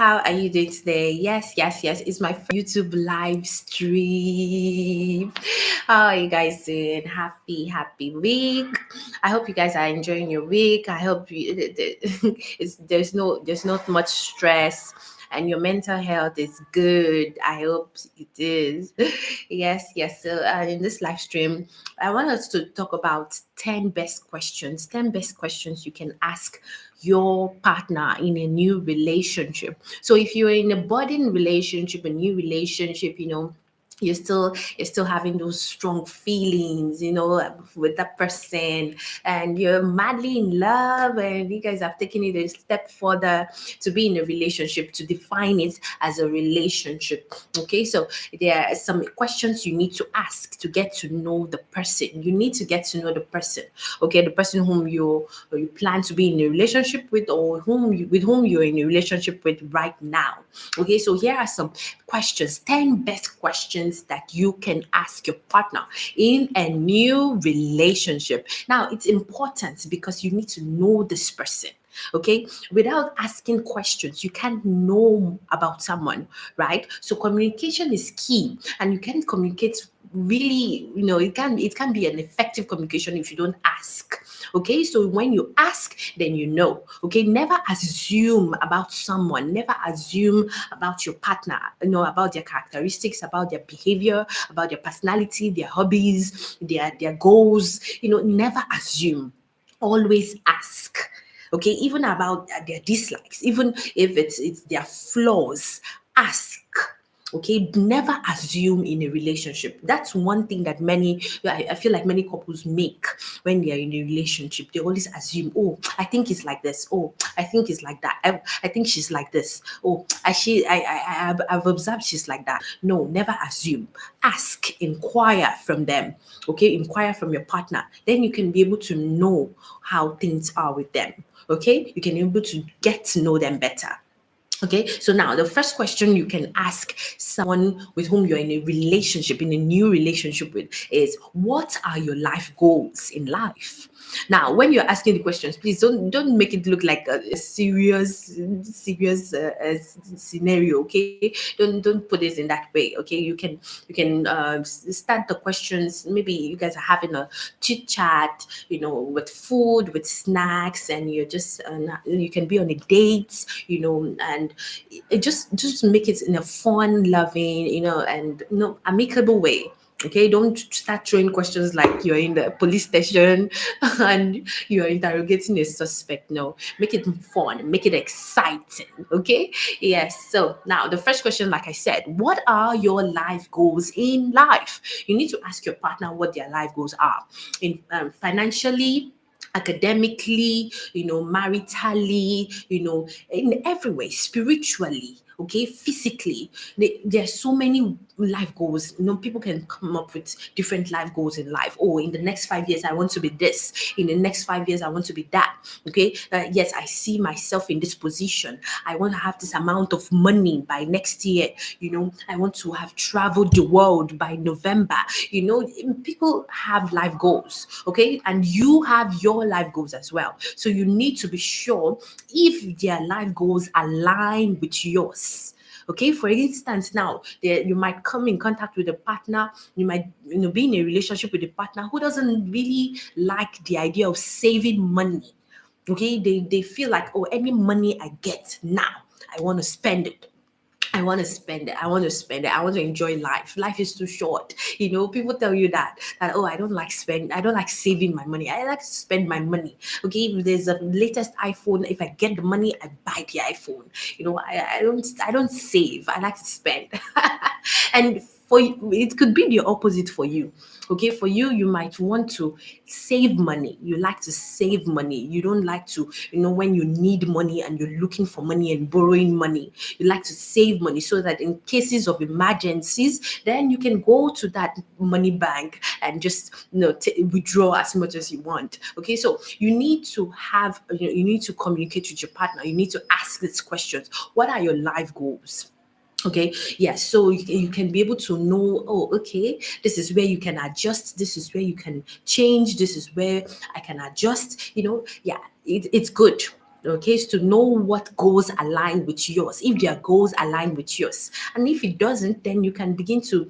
how are you doing today? Yes. It's my first YouTube live stream. How are you guys doing? Happy week. I hope you guys are enjoying your week. I hope there's not much stress and your mental health is good. I hope it is. Yes. So in this live stream, I want us to talk about 10 best questions you can ask your partner in a new relationship. So if you're in a budding relationship, a new relationship, you're still having those strong feelings, with that person, and you're madly in love, and you guys have taken it a step further to be in a relationship, to define it as a relationship. Okay, so there are some questions you need to ask to get to know the person. You need to get to know the person. Okay, the person whom you plan to be in a relationship with, or with whom you're in a relationship with right now. Okay, so here are some questions, 10 best questions that you can ask your partner in a new relationship. Now, it's important because you need to know this person. Okay, without asking questions, you can't know about someone, right? So communication is key, and you can't communicate really, it can be an effective communication if you don't ask. Okay, so when you ask, then you know. Okay, never assume about someone, never assume about your partner, about their characteristics, about their behavior, about their personality, their hobbies, their goals. Never assume, always ask. Okay, even about their dislikes, even if it's their flaws, ask. Okay, never assume in a relationship. That's one thing that I feel like many couples make when they are in a relationship. They always assume, oh, I think it's like this. Oh, I think it's like that. I think she's like this. Oh, I've observed she's like that. No, never assume. Ask, inquire from them. Okay, inquire from your partner. Then you can be able to know how things are with them. Okay, you can be able to get to know them better. Okay, so now the first question you can ask someone with whom you're in a relationship, in a new relationship with, is what are your life goals in life? Now, when you're asking the questions, please don't make it look like a serious scenario. Okay, don't put it in that way. Okay, you can start the questions. Maybe you guys are having a chit chat, with food, with snacks, and you can be on a date, and just make it in a fun, loving, and amicable way. Okay, don't start throwing questions like you're in the police station and you're interrogating a suspect. No, make it fun, make it exciting. Okay, yes. So now the first question, like I said, what are your life goals in life? You need to ask your partner what their life goals are, in financially, academically, maritally, in every way, spiritually, okay, physically. There are so many life goals. People can come up with different life goals in life. Oh, in the next 5 years, I want to be this. In the next 5 years, I want to be that. Okay, yes, I see myself in this position. I want to have this amount of money by next year. I want to have traveled the world by November. People have life goals, okay, and you have your life goals as well. So you need to be sure if their life goals align with yours. Okay, for instance, now you might come in contact with a partner, you might be in a relationship with a partner who doesn't really like the idea of saving money. Okay, they feel like, oh, any money I get now, I want to spend it. I want to spend it. I want to spend it. I want to enjoy life. Life is too short. People tell you that, oh, I don't like saving my money. I like to spend my money. Okay, if there's a latest iPhone, if I get the money, I buy the iPhone. I don't save. I like to spend. And for you, it could be the opposite for you. Okay, for you, you might want to save money. You like to save money. You don't like to, when you need money and you're looking for money and borrowing money, you like to save money so that in cases of emergencies, then you can go to that money bank and just, withdraw as much as you want. Okay, so you need to you need to communicate with your partner. You need to ask these questions. What are your life goals? Okay, yes, so you can be able to know, oh, okay, this is where you can adjust, this is where you can change, this is where I can adjust. Yeah, it's good. Okay, is to know what goals align with yours, if their goals align with yours. And if it doesn't, then you can begin to,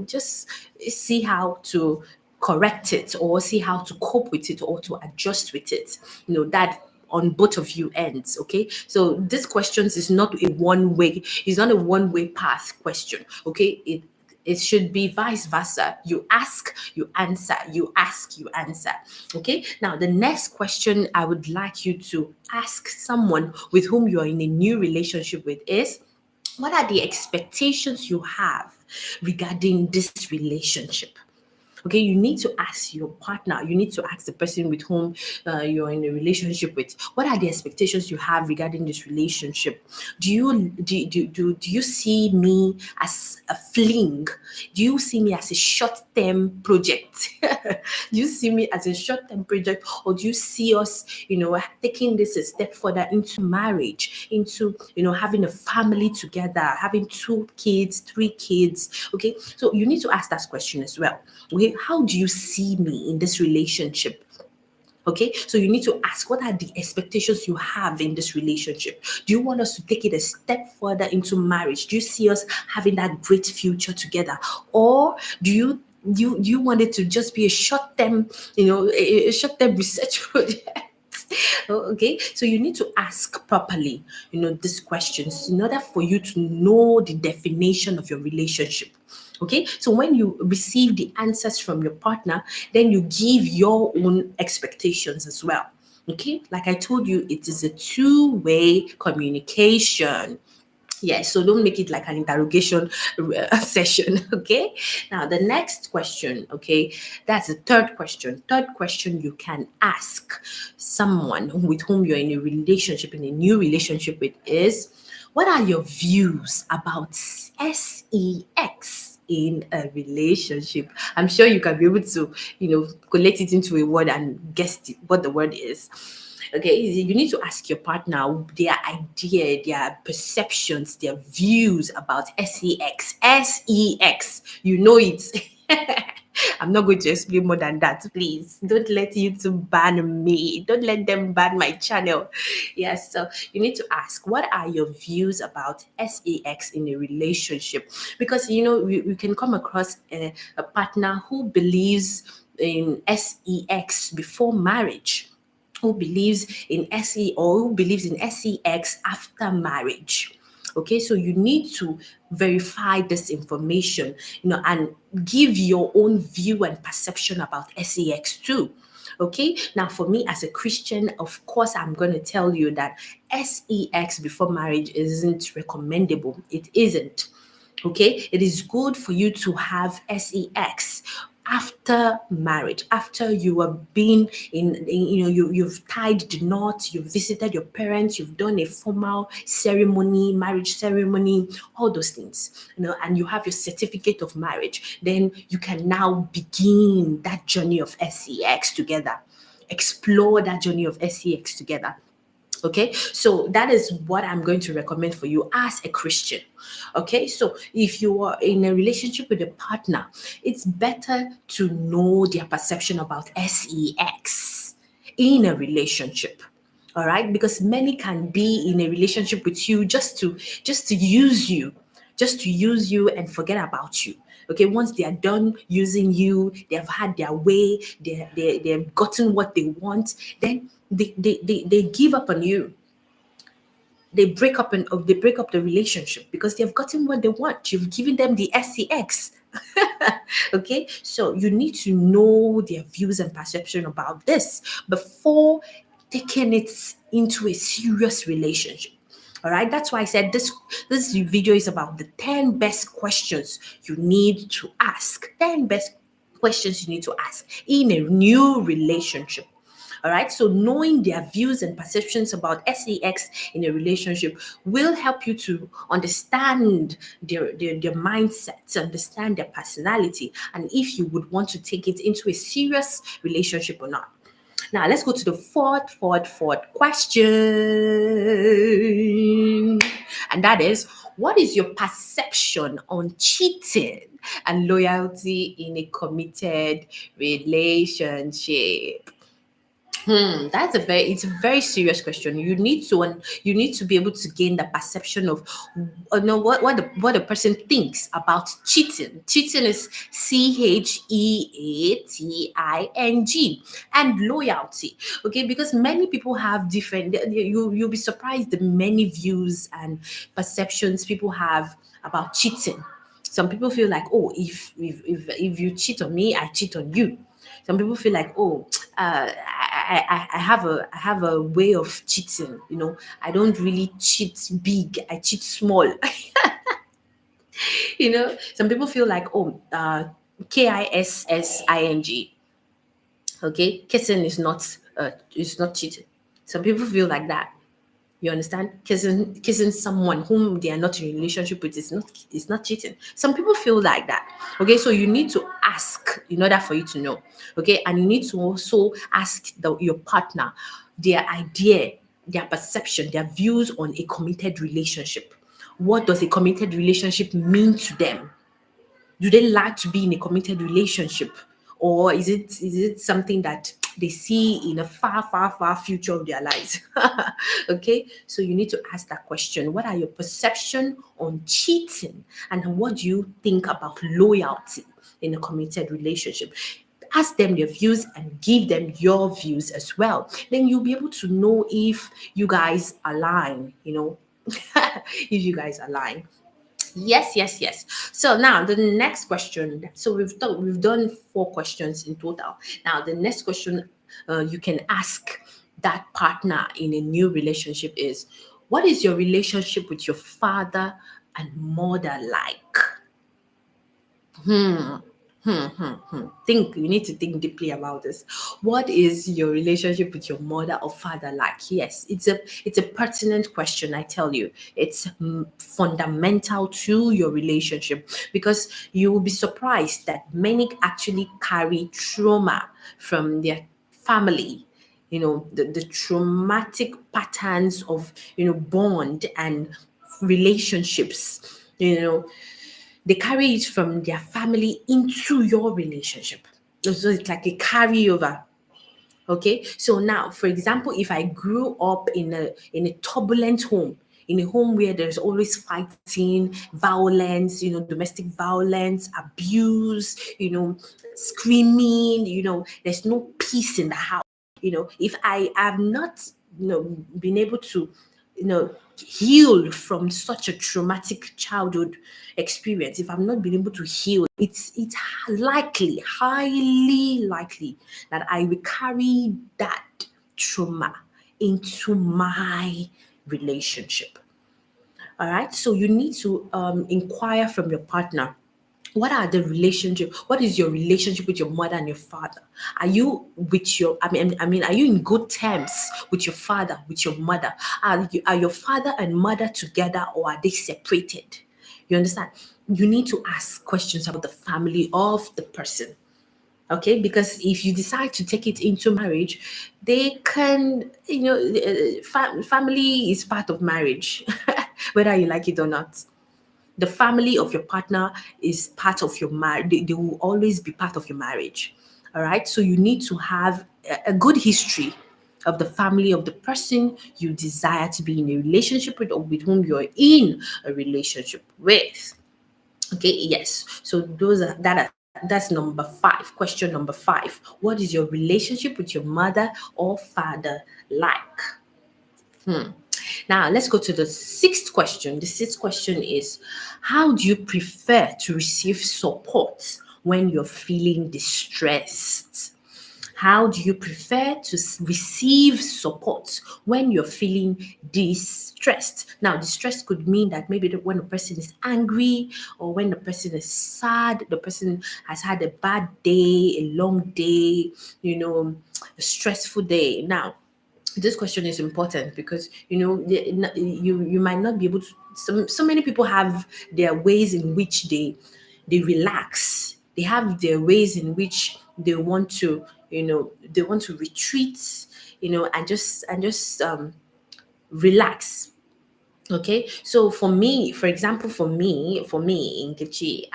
just see how to correct it, or see how to cope with it, or to adjust with it. That on both of you ends. Okay, so this questions is not a one way, it's not a one way path question. Okay, it should be vice versa. You ask, you answer, you ask, you answer. Okay, now the next question I would like you to ask someone with whom you're in a new relationship with is, what are the expectations you have regarding this relationship? Okay, you need to ask your partner, you need to ask the person with whom you're in a relationship with, what are the expectations you have regarding this relationship? Do you see me as a fling? Do you see me as a short-term project? Do you see me as a short-term project, or do you see us, taking this a step further into marriage, into, having a family together, having 2 kids, 3 kids? Okay, so you need to ask that question as well. Okay, how do you see me in this relationship? Okay, so you need to ask, what are the expectations you have in this relationship? Do you want us to take it a step further into marriage? Do you see us having that great future together? Or do you want it to just be a short term, a short term research project? Okay, so you need to ask properly, these questions in order for you to know the definition of your relationship. Okay, so when you receive the answers from your partner, then you give your own expectations as well. Okay, like I told you, it is a two-way communication. Yes, so don't make it like an interrogation session. Okay, now the next question, okay, that's the third question. Third question you can ask someone with whom you're in a relationship, in a new relationship with, is, what are your views about sex in a relationship? I'm sure you can be able to, collect it into a word and guess what the word is. Okay, you need to ask your partner their idea, their perceptions, their views about sex. Sex, you know it. I'm not going to explain more than that. Please don't let YouTube ban me. Don't let them ban my channel. Yes, so you need to ask, what are your views about sex in a relationship? Because we can come across a partner who believes in sex before marriage, who believes in SE, or who believes in sex after marriage. Okay, so you need to verify this information, and give your own view and perception about sex too. Okay, now for me as a Christian, of course, I'm going to tell you that sex before marriage isn't recommendable. It isn't. Okay, it is good for you to have sex after marriage, after you have been you've tied the knot, you've visited your parents, you've done a formal ceremony, marriage ceremony, all those things, and you have your certificate of marriage. Then you can now begin that journey of sex together, explore that journey of sex together. Okay, so that is what I'm going to recommend for you as a Christian. Okay, so if you are in a relationship with a partner, it's better to know their perception about sex in a relationship. All right, because many can be in a relationship with you just to use you, and forget about you. Okay, once they are done using you, they have had their way, they've gotten what they want, then they give up on you. They break up the relationship because they've gotten what they want. You've given them the sex. Okay, so you need to know their views and perception about this before taking it into a serious relationship. All right, that's why I said this video is about the 10 best questions you need to ask. 10 best questions you need to ask in a new relationship. All right, so knowing their views and perceptions about sex in a relationship will help you to understand their mindset, understand their personality, and if you would want to take it into a serious relationship or not. Now, let's go to the fourth question. And that is, what is your perception on cheating and loyalty in a committed relationship? It's a very serious question. You need to be able to gain the perception of know what the person thinks about cheating. Cheating is CHEATING, and loyalty. Okay, because many people have different. You'll be surprised the many views and perceptions people have about cheating. Some people feel like, oh, if you cheat on me, I cheat on you. Some people feel like, oh, I have a way of cheating. I don't really cheat big. I cheat small. Some people feel like, oh, KISSING. Okay, kissing is not cheating. Some people feel like that. You understand? Kissing someone whom they are not in a relationship with is not cheating. Some people feel like that. Okay, so you need to ask in order for you to know. Okay, and you need to also ask your partner their idea, their perception, their views on a committed relationship. What does a committed relationship mean to them? Do they like to be in a committed relationship, or is it something that they see in a far future of their lives? Okay, so you need to ask that question. What are your perception on cheating, and what do you think about loyalty in a committed relationship? Ask them their views and give them your views as well. Then you'll be able to know if you guys align, if you guys align. Yes, yes, yes. So now the next question. So we've done four questions in total. Now the next question you can ask that partner in a new relationship is, what is your relationship with your father and mother like? Hmm. Think you need to think deeply about this. What is your relationship with your mother or father like? Yes, it's a pertinent question. I tell you, it's fundamental to your relationship, because you will be surprised that many actually carry trauma from their family. The traumatic patterns of bond and relationships. They carry it from their family into your relationship. So it's like a carryover. Okay. So now, for example, if I grew up in a turbulent home, in a home where there's always fighting, violence, domestic violence, abuse, screaming, there's no peace in the house. If I have not, been able to, heal from such a traumatic childhood experience, if I've not been able to heal, it's likely, highly likely, that I will carry that trauma into my relationship. All right. So you need to inquire from your partner, what is your relationship with your mother and your father? Are you with your I mean, are you in good terms with your father, with your mother? Are your father and mother together, or are they separated? You understand? You need to ask questions about the family of the person. Okay, because if you decide to take it into marriage, they can, family is part of marriage, whether you like it or not. The family of your partner is part of your marriage. They will always be part of your marriage. All right. So you need to have a good history of the family of the person you desire to be in a relationship with, or with whom you're in a relationship with. Okay, yes. So that's number five. Question number five. What is your relationship with your mother or father like? Now, let's go to the sixth question. The sixth question is, how do you prefer to receive support when you're feeling distressed? How do you prefer to receive support when you're feeling distressed? Now, distress could mean that maybe when a person is angry, or when the person is sad, the person has had a bad day, a long day, a stressful day. Now, this question is important because you might not be able to. So many people have their ways in which they relax. They have their ways in which they want to retreat, and just relax. Okay, so for example, Nkechi,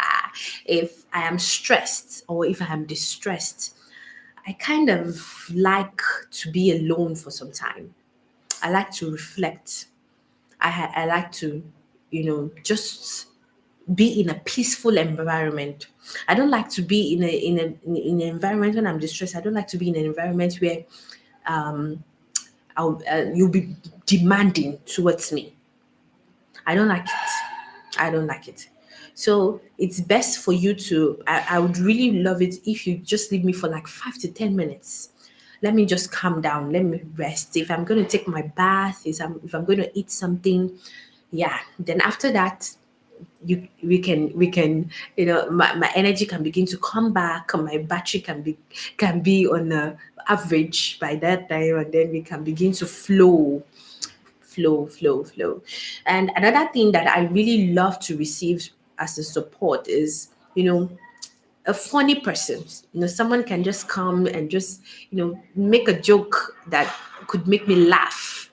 if I am stressed or if I am distressed, I kind of like to be alone for some time. I like to reflect. I like to, just be in a peaceful environment. I don't like to be in an environment when I'm distressed. I don't like to be in an environment where um you'll be demanding towards me. I don't like it. I don't like it. So it's best for you to. I would really love it if you just leave me for like 5 to 10 minutes. Let me just calm down. Let me rest. If I'm going to take my bath, if I'm going to eat something, yeah. Then after that, we can my energy can begin to come back. My battery can be on a average by that time, and then we can begin to flow. And another thing that I really love to receive as a support is, a funny person. Someone can just come and just, make a joke that could make me laugh.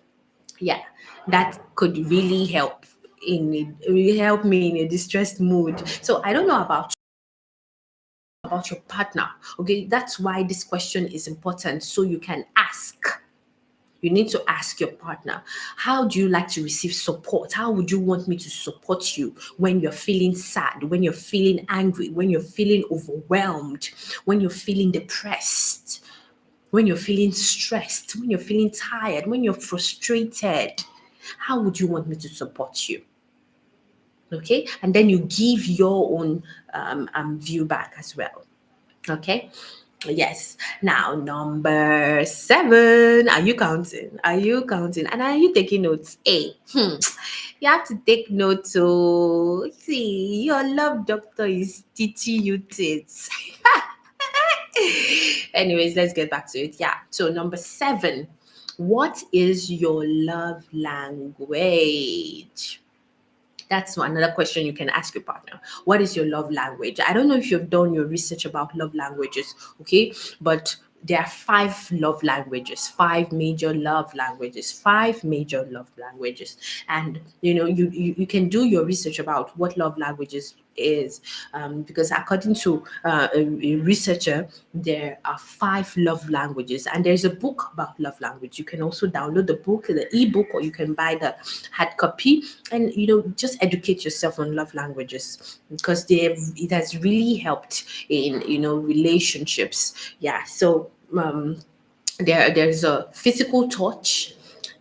Yeah, that could really help really help me in a distressed mood. So I don't know about your partner. Okay, that's why this question is important. So you can ask. You need to ask your partner, how do you like to receive support? How would you want me to support you when you're feeling sad, when you're feeling angry, when you're feeling overwhelmed, when you're feeling depressed, when you're feeling stressed, when you're feeling tired, when you're frustrated? How would you want me to support you? Okay. And then you give your own view back as well. Okay. Yes. Now, number 7. Are you counting? Are you counting? And are you taking notes? A. You have to take notes. So, see, your love doctor is teaching you things. Anyways, let's get back to it. Yeah. So, number 7. What is your love language? That's another question you can ask your partner. What is your love language? I don't know if you've done your research about love languages, okay? But there are 5 love languages, 5 major love languages. And you can do your research about what love languages is, because according to a researcher, there are 5 love languages, and there's a book about love language. You can also download the book, the ebook, or you can buy the hard copy, and just educate yourself on love languages, because it has really helped in relationships. Yeah. So there's a physical touch.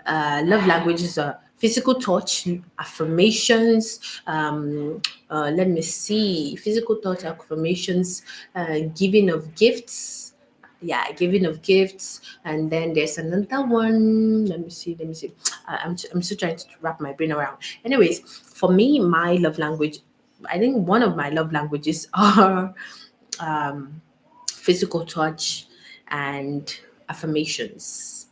Love languages are physical touch, affirmations. Let me see, physical touch, affirmations, giving of gifts. Yeah, giving of gifts. And then there's another one. Let me see. I'm still trying to wrap my brain around. Anyways, for me, my love language, I think one of my love languages are um, physical touch and affirmations.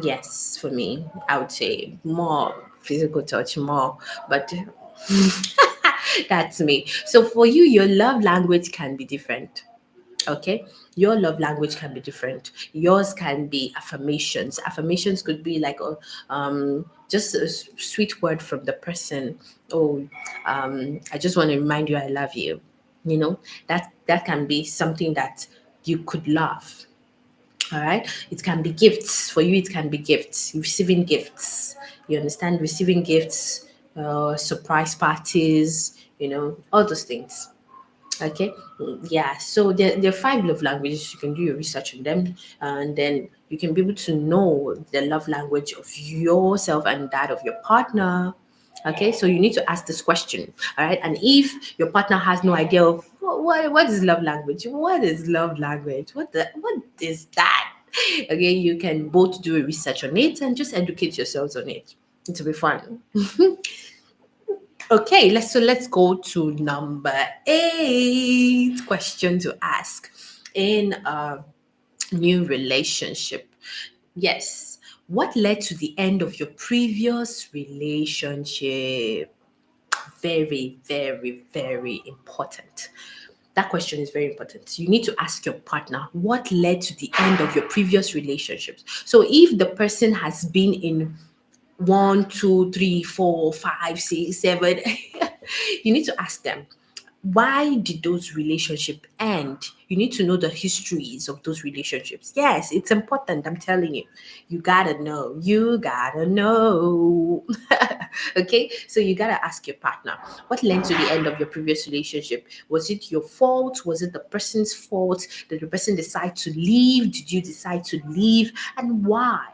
Yes, for me, I would say more physical touch, more, but that's me. So for you, your love language can be different. Okay, your love language can be different. Yours can be affirmations. Affirmations could be like just a sweet word from the person. Oh, I just want to remind you I love you. That can be something that you could love. All right. It can be gifts. For you, it can be gifts. Receiving gifts. You understand? Receiving gifts, surprise parties, all those things. Okay. Yeah. So there are 5 love languages. You can do your research on them, and then you can be able to know the love language of yourself and that of your partner. Okay. So you need to ask this question. All right. And if your partner has no idea of what is love language, what is love language, what is that? Okay. You can both do a research on it and just educate yourselves on it. It'll be fun. Okay, let's go to number 8 question to ask in a new relationship. Yes. What led to the end of your previous relationship? Very, very, very important. That question is very important. You need to ask your partner what led to the end of your previous relationships. So if the person has been in 1, 2, 3, 4, 5, 6, 7, you need to ask them, Why did those relationships end? You need to know the histories of those relationships. Yes, it's important. I'm telling you. You gotta know. You gotta know. Okay, so you gotta ask your partner, what led to the end of your previous relationship? Was it your fault? Was it the person's fault? Did the person decide to leave? Did you decide to leave? And why?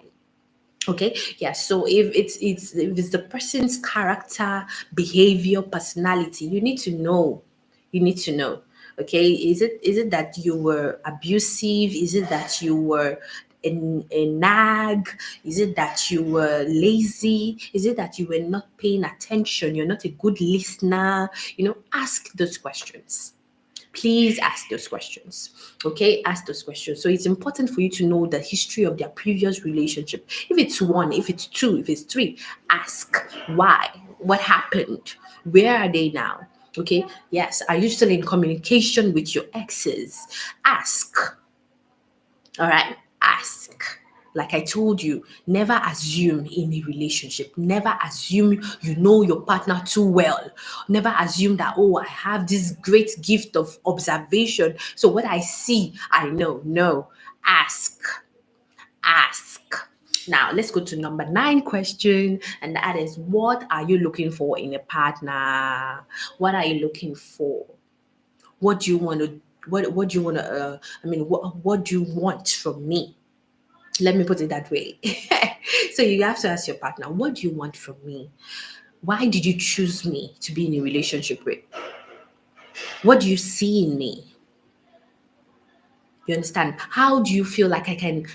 Okay, yeah. So if it's the person's character, behavior, personality, you need to know. You need to know. Okay, is it that you were abusive? Is it that you were a nag? Is it that you were lazy? Is it that you were not paying attention? You're not a good listener? Ask those questions. Please ask those questions. Okay, ask those questions. So it's important for you to know the history of their previous relationship. If it's one, if it's two, if it's three, ask why, what happened, where are they now? Okay, yes, are you still in communication with your exes? Ask. All right, ask. Like I told you, never assume in a relationship. Never assume you know your partner too well. Never assume that, oh, I have this great gift of observation. So what I see, I know. No, ask. Ask. Now, let's go to number 9 question, and that is, what are you looking for in a partner? What are you looking for? What do you want to what do you want to what do you want from me? Let me put it that way. So you have to ask your partner, what do you want from me? Why did you choose me to be in a relationship with? What do you see in me? You understand? How do you feel like I can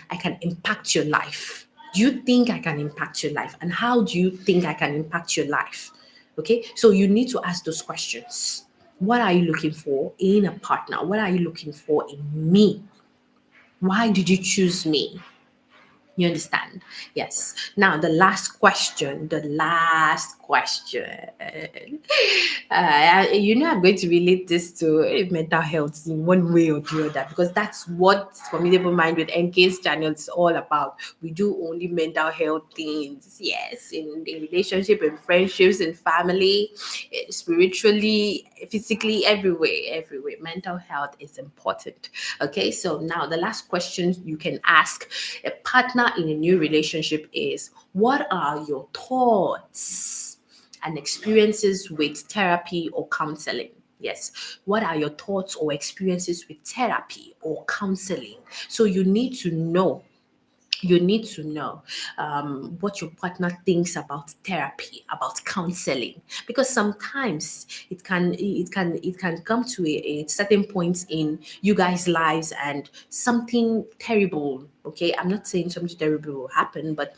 impact your life? Do you think I can impact your life? And how do you think I can impact your life? Okay? So you need to ask those questions. What are you looking for in a partner? What are you looking for in me? Why did you choose me? You understand? Yes. Now, the last question. The last question. I'm going to relate this to mental health in one way or the other, because that's what Formidable Mind with NK's channel is all about. We do only mental health things. Yes, in relationship, in friendships, in family, spiritually, physically, everywhere, everywhere. Mental health is important. Okay, so now the last question you can ask a partner in a new relationship is, what are your thoughts and experiences with therapy or counseling? Yes. What are your thoughts or experiences with therapy or counseling? So you need to know what your partner thinks about therapy, about counseling, because sometimes it can come to a certain point in you guys' lives and something terrible. Okay, I'm not saying something terrible will happen, but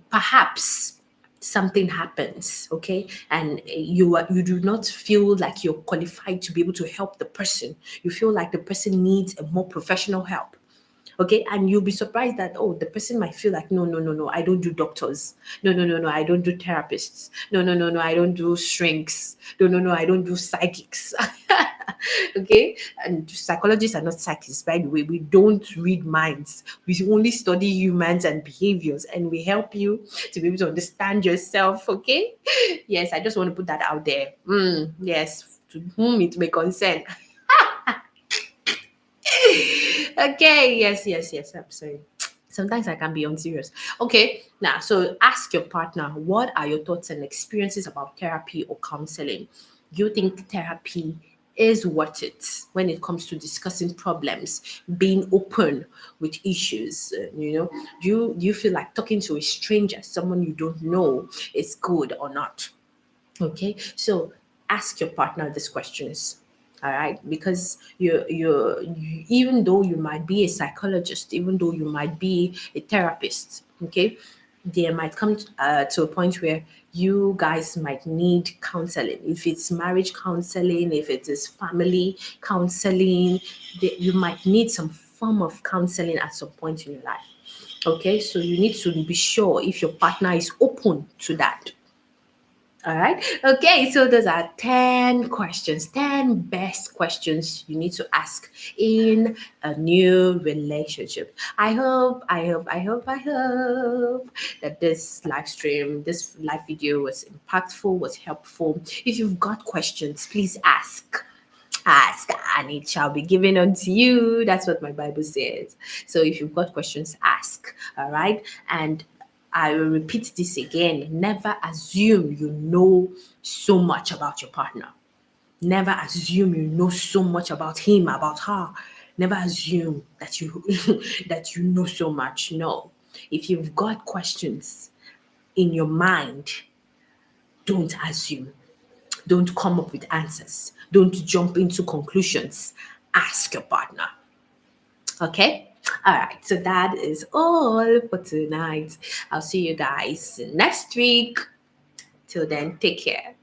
perhaps something happens, okay, and you do not feel like you're qualified to be able to help the person. You feel like the person needs a more professional help. Okay, and you'll be surprised that, oh, the person might feel like, no, no, no, no, I don't do doctors. No, no, no, no, I don't do therapists. No, no, no, no, I don't do shrinks. No, no, no, I don't do psychics. Okay, and psychologists are not psychics, by the way. We don't read minds. We only study humans and behaviors, and we help you to be able to understand yourself. Okay, yes, I just want to put that out there. Yes, to whom it may concern. Okay, yes, yes, yes. I'm sorry. Sometimes I can be unserious. Okay, now, so ask your partner, what are your thoughts and experiences about therapy or counseling? Do you think therapy is worth it when it comes to discussing problems, being open with issues? Do you feel like talking to a stranger, someone you don't know, is good or not? Okay, so ask your partner these questions. All right, because even though you might be a psychologist, even though you might be a therapist, okay, there might come to a point where you guys might need counseling. If it's marriage counseling, if it is family counseling, you might need some form of counseling at some point in your life. Okay, so you need to be sure if your partner is open to that. All right. Okay. So those are 10 questions, 10 best questions you need to ask in a new relationship. I hope that this live stream, this live video was impactful, was helpful. If you've got questions, please ask and it shall be given unto you. That's what my Bible says. So if you've got questions, ask. All right. And I will repeat this again. Never assume you know so much about your partner. Never assume you know so much about him, about her. Never assume that you that you know so much. No. If you've got questions in your mind, don't assume. Don't come up with answers. Don't jump into conclusions. Ask your partner. Okay? All right. So that is all for tonight. I'll see you guys next week. Till then, take care.